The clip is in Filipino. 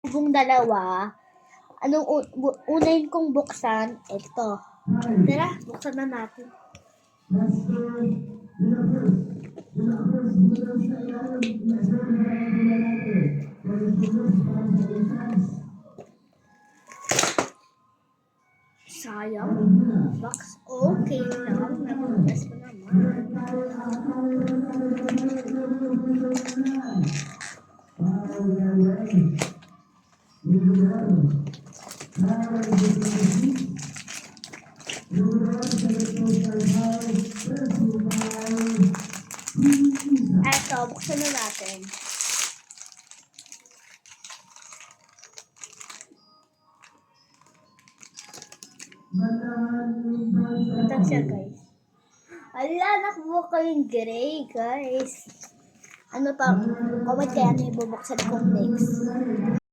Kung dalawa, anong unahin kong buksan? Ito. Tara, buksan na natin. Sayang. Box okay lang. Nabukas ko naman. Eto, buksan na natin. Ito siya, guys. Ala, nakuha ko yung gray, guys. Ano pa? Comment kaya ano yung bubuksan kong next.